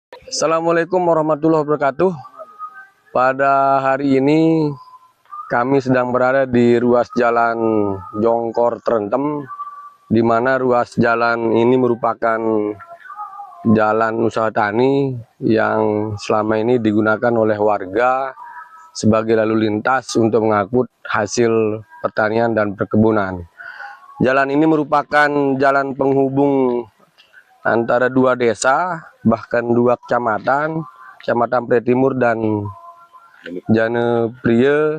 Assalamualaikum warahmatullahi wabarakatuh. Pada hari ini kami sedang berada di ruas jalan Jongkor Trentem, di mana ruas jalan ini merupakan jalan usaha tani yang selama ini digunakan oleh warga sebagai lalu lintas untuk mengangkut hasil pertanian dan perkebunan. Jalan ini merupakan jalan penghubung antara dua desa, bahkan dua kecamatan, Kecamatan Pria Timur dan Jane Pria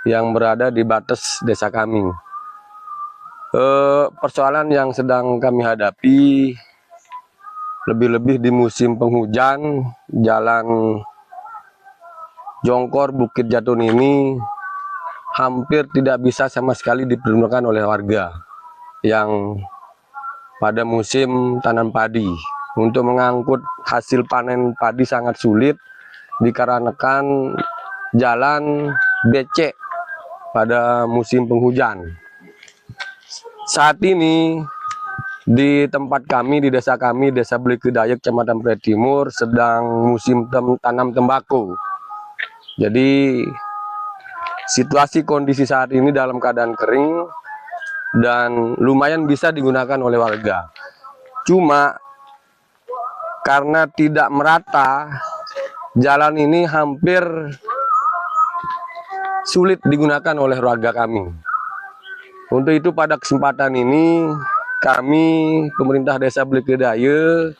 yang berada di batas desa kami. Persoalan yang sedang kami hadapi, lebih-lebih di musim penghujan, jalan Jongkor Bukit Jatun ini hampir tidak bisa sama sekali dipergunakan oleh warga yang pada musim tanam padi. Untuk mengangkut hasil panen padi sangat sulit dikarenakan jalan becek pada musim penghujan. Saat ini di tempat kami, di desa kami, Desa Belikedayek, Kecamatan Pria Timur, sedang musim tanam tembakau. Jadi situasi kondisi saat ini dalam keadaan kering dan lumayan bisa digunakan oleh warga. Cuma karena tidak merata, jalan ini hampir sulit digunakan oleh warga kami. Untuk itu pada kesempatan ini kami pemerintah Desa Belikedayek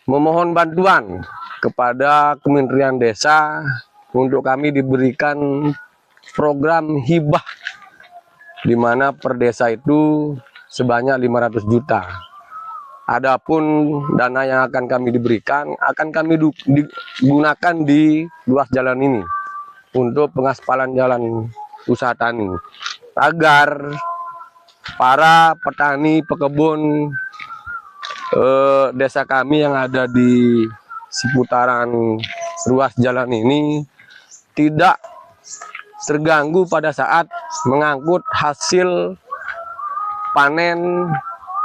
memohon bantuan kepada Kementerian Desa untuk kami diberikan program hibah, di mana per desa itu sebanyak 500 juta. Adapun dana yang akan kami diberikan akan kami digunakan di ruas jalan ini untuk pengaspalan jalan usaha tani, agar para petani pekebun desa kami yang ada di seputaran ruas jalan ini tidak terganggu pada saat mengangkut hasil panen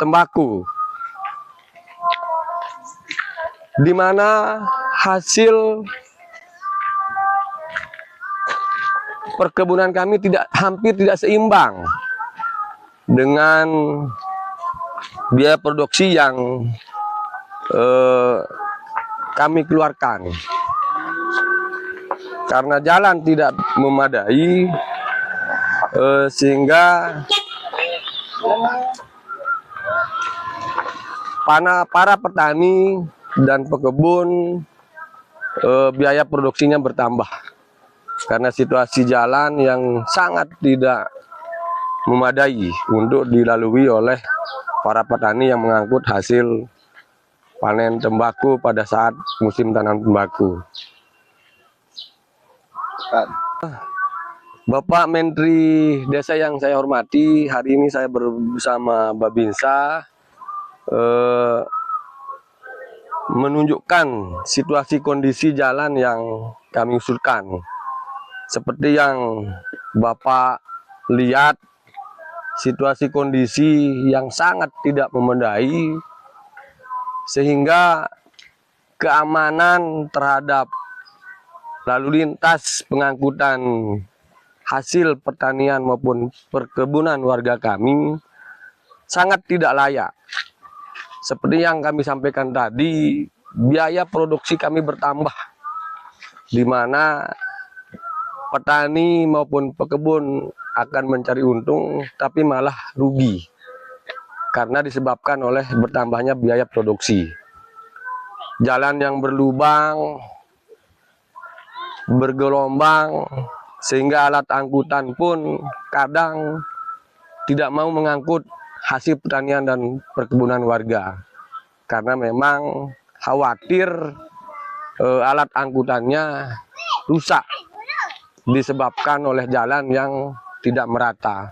tembakau, di mana hasil perkebunan kami hampir tidak seimbang dengan biaya produksi yang kami keluarkan. Karena jalan tidak memadai, sehingga para petani dan pekebun biaya produksinya bertambah karena situasi jalan yang sangat tidak memadai untuk dilalui oleh para petani yang mengangkut hasil panen tembakau pada saat musim tanam tembakau. Bapak Menteri Desa yang saya hormati, hari ini saya bersama Babinsa menunjukkan situasi kondisi jalan yang kami usulkan. Seperti yang Bapak lihat, situasi kondisi yang sangat tidak memadai, sehingga keamanan terhadap lalu lintas pengangkutan hasil pertanian maupun perkebunan warga kami sangat tidak layak. Seperti yang kami sampaikan tadi, biaya produksi kami bertambah, di mana petani maupun pekebun akan mencari untung, tapi malah rugi karena disebabkan oleh bertambahnya biaya produksi. Jalan yang berlubang, bergelombang, sehingga alat angkutan pun kadang tidak mau mengangkut hasil pertanian dan perkebunan warga, karena memang khawatir alat angkutannya rusak disebabkan oleh jalan yang tidak merata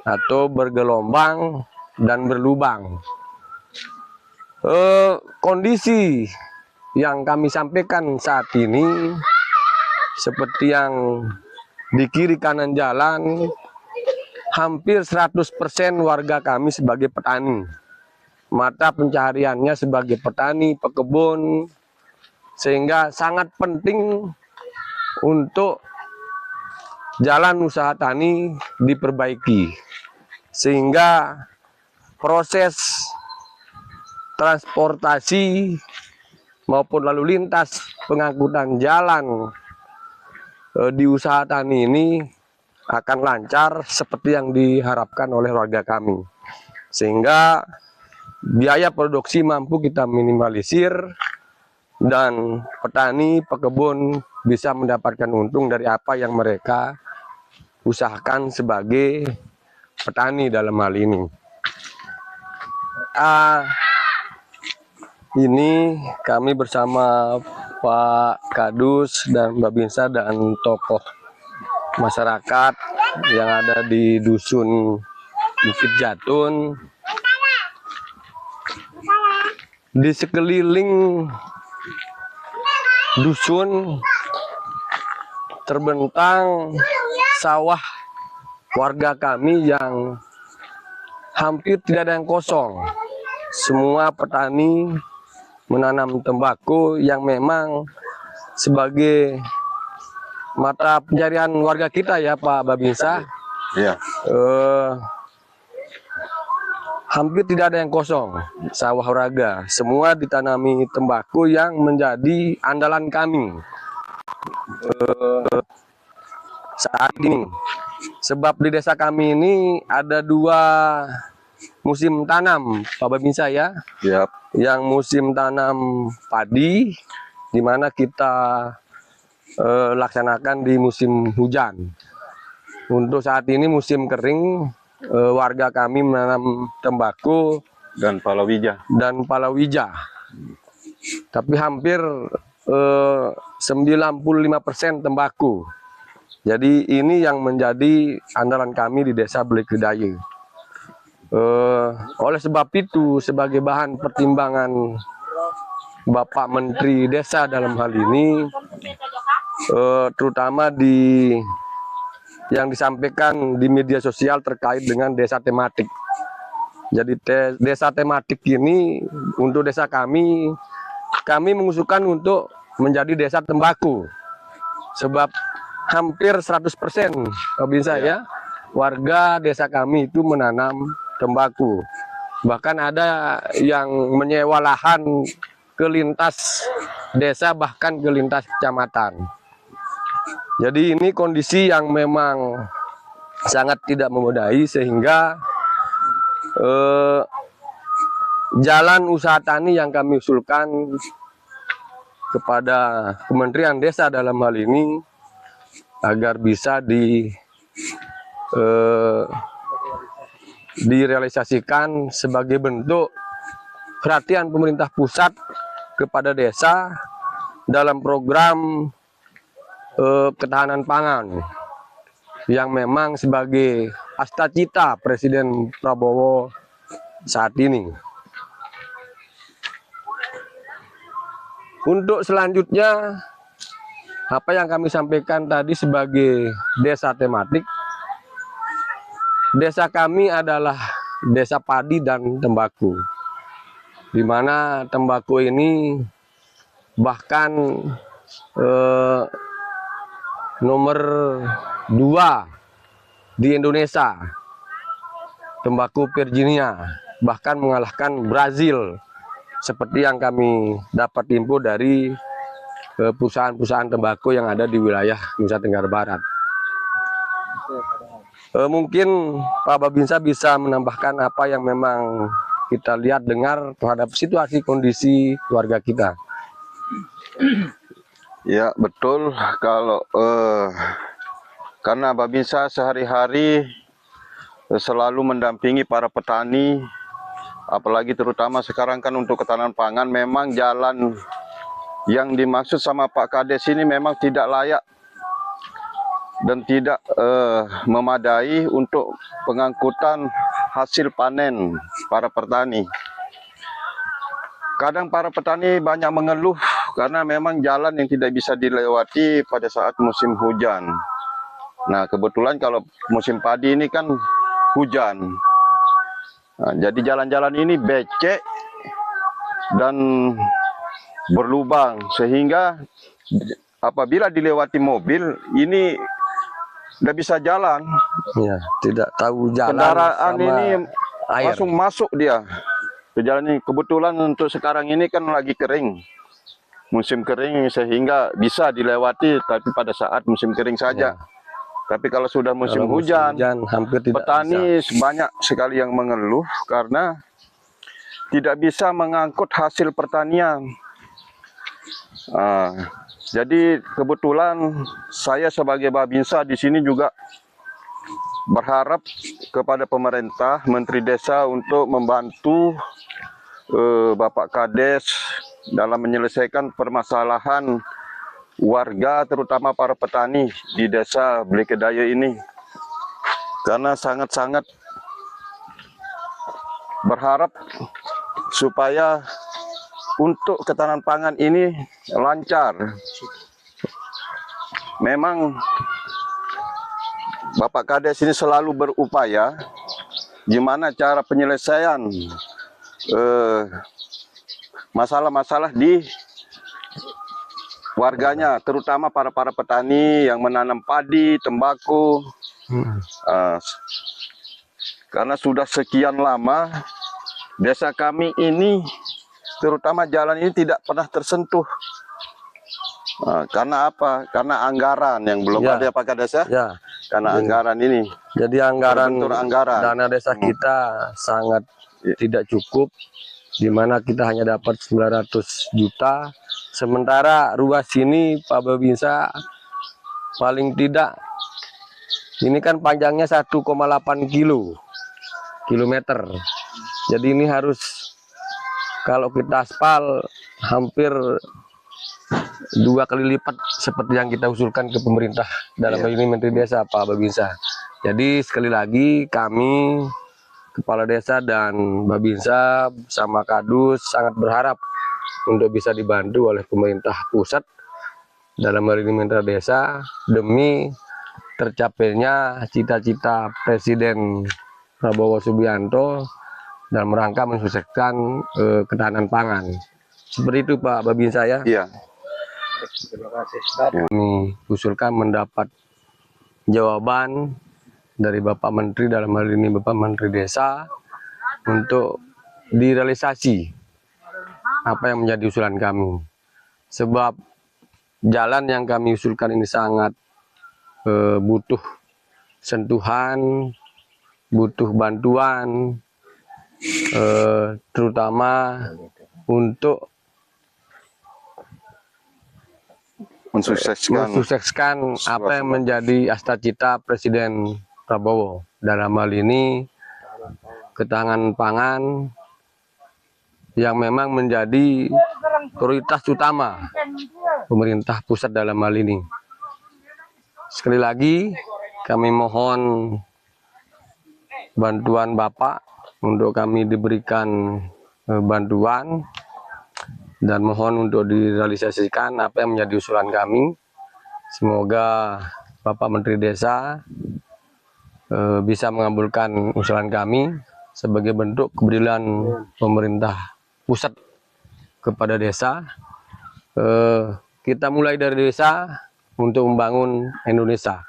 atau bergelombang dan berlubang. Kondisi yang kami sampaikan saat ini seperti yang di kiri kanan jalan, hampir 100% warga kami sebagai petani. mata pencahariannya sebagai petani, pekebun, sehingga sangat penting untuk jalan usaha tani diperbaiki, sehingga proses transportasi maupun lalu lintas pengangkutan jalan di usaha tani ini akan lancar seperti yang diharapkan oleh warga kami, sehingga biaya produksi mampu kita minimalisir dan petani, pekebun bisa mendapatkan untung dari apa yang mereka usahakan sebagai petani dalam hal ini. Ini kami bersama Pak Kadus dan Mbak Binsa dan tokoh masyarakat yang ada di Dusun Bukit Jatun. Di sekeliling dusun terbentang sawah warga kami yang hampir tidak ada yang kosong. Semua petani menanam tembakau yang memang sebagai mata pencarian warga kita ya Pak Babinsa. Iya. Hampir tidak ada yang kosong sawah warga. Semua ditanami tembakau yang menjadi andalan kami saat ini. Sebab di desa kami ini ada 2 musim tanam, Pak Babinsa ya. Yap. Yang musim tanam padi, di mana kita laksanakan di musim hujan. Untuk saat ini musim kering, warga kami menanam tembakau Dan palawija. Tapi hampir 95% tembakau. Jadi ini yang menjadi andalan kami di desa Belikridaye. Oleh sebab itu, sebagai bahan pertimbangan Bapak Menteri Desa dalam hal ini, terutama yang disampaikan di media sosial terkait dengan desa tematik. Jadi desa tematik ini untuk desa kami mengusulkan untuk menjadi desa tembakau. Sebab hampir 100% Babinsa ya, warga desa kami itu menanam tembakau. Bahkan ada yang menyewa lahan ke lintas desa, bahkan ke lintas kecamatan. Jadi ini kondisi yang memang sangat tidak memadai, sehingga jalan usaha tani yang kami usulkan kepada Kementerian Desa dalam hal ini agar bisa direalisasikan sebagai bentuk perhatian pemerintah pusat kepada desa dalam program ketahanan pangan yang memang sebagai cita-cita Presiden Prabowo saat ini. Untuk selanjutnya, apa yang kami sampaikan tadi sebagai desa tematik, desa kami adalah desa padi dan tembakau, di mana tembakau ini bahkan nomor 2 di Indonesia, tembakau Virginia, bahkan mengalahkan Brazil, seperti yang kami dapat info dari perusahaan-perusahaan tembakau yang ada di wilayah Nusa Tenggara Barat. Mungkin Pak Babinsa bisa menambahkan apa yang memang kita lihat dengar terhadap situasi kondisi warga kita. Ya betul, kalau karena Babinsa sehari-hari selalu mendampingi para petani, apalagi terutama sekarang kan untuk ketahanan pangan, memang jalan yang dimaksud sama Pak Kades ini memang tidak layak dan tidak memadai untuk pengangkutan hasil panen para petani. Kadang para petani banyak mengeluh karena memang jalan yang tidak bisa dilewati pada saat musim hujan. Nah, kebetulan kalau musim padi ini kan hujan. Nah, jadi jalan-jalan ini becek dan berlubang sehingga apabila dilewati mobil ini nggak bisa jalan. Ya, tidak tahu jalan Kendaraan sama ini air. langsung masuk dia ke jalan ini. Kebetulan untuk sekarang ini kan lagi kering, musim kering sehingga bisa dilewati, tapi pada saat musim kering saja. Ya. Tapi kalau sudah musim Kalau hujan, hampir tidak petani bisa. banyak sekali yang mengeluh karena tidak bisa mengangkut hasil pertanian. Jadi kebetulan saya sebagai Babinsa di sini juga berharap kepada pemerintah, Menteri Desa untuk membantu Bapak Kades dalam menyelesaikan permasalahan warga, terutama para petani di Desa Blekedaya ini. Karena sangat-sangat berharap supaya untuk ketahanan pangan ini lancar. Memang Bapak Kades ini selalu berupaya gimana cara penyelesaian masalah-masalah di warganya, terutama para petani yang menanam padi, tembakau. Karena sudah sekian lama desa kami ini, terutama jalan ini tidak pernah tersentuh. Karena apa? Karena anggaran yang belum Ya. ada, Pak Kades ya? Ya. Karena anggaran ini. Jadi anggaran dana desa Hmm. kita sangat tidak cukup, di mana kita hanya dapat 900 juta. Sementara ruas ini Pak Babinsa paling tidak ini kan panjangnya 1,8 kilometer. Jadi ini harus, kalau kita aspal hampir 2 kali lipat seperti yang kita usulkan ke pemerintah, dalam hal ini Menteri Desa Pak Babinsa. Jadi sekali lagi kami Kepala Desa dan Babinsa sama Kadus sangat berharap untuk bisa dibantu oleh pemerintah pusat, dalam hal ini Menteri Desa, demi tercapainya cita-cita Presiden Prabowo Subianto dalam rangka mensukseskan ketahanan pangan. Seperti itu Pak Babinsa ya. Iya. Kami usulkan mendapat jawaban dari Bapak Menteri, dalam hal ini Bapak Menteri Desa, untuk direalisasi apa yang menjadi usulan kami. Sebab jalan yang kami usulkan ini sangat butuh sentuhan, butuh bantuan, terutama untuk mensukseskan apa yang menjadi cita Presiden Prabowo. Dalam hal ini ketahanan pangan yang memang menjadi prioritas utama pemerintah pusat dalam hal ini. Sekali lagi kami mohon bantuan Bapak untuk kami diberikan bantuan, dan mohon untuk direalisasikan apa yang menjadi usulan kami. Semoga Bapak Menteri Desa bisa mengabulkan usulan kami sebagai bentuk kepedulian pemerintah pusat kepada desa. Kita mulai dari desa untuk membangun Indonesia.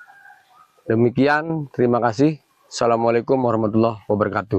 Demikian, terima kasih. Assalamualaikum warahmatullahi wabarakatuh.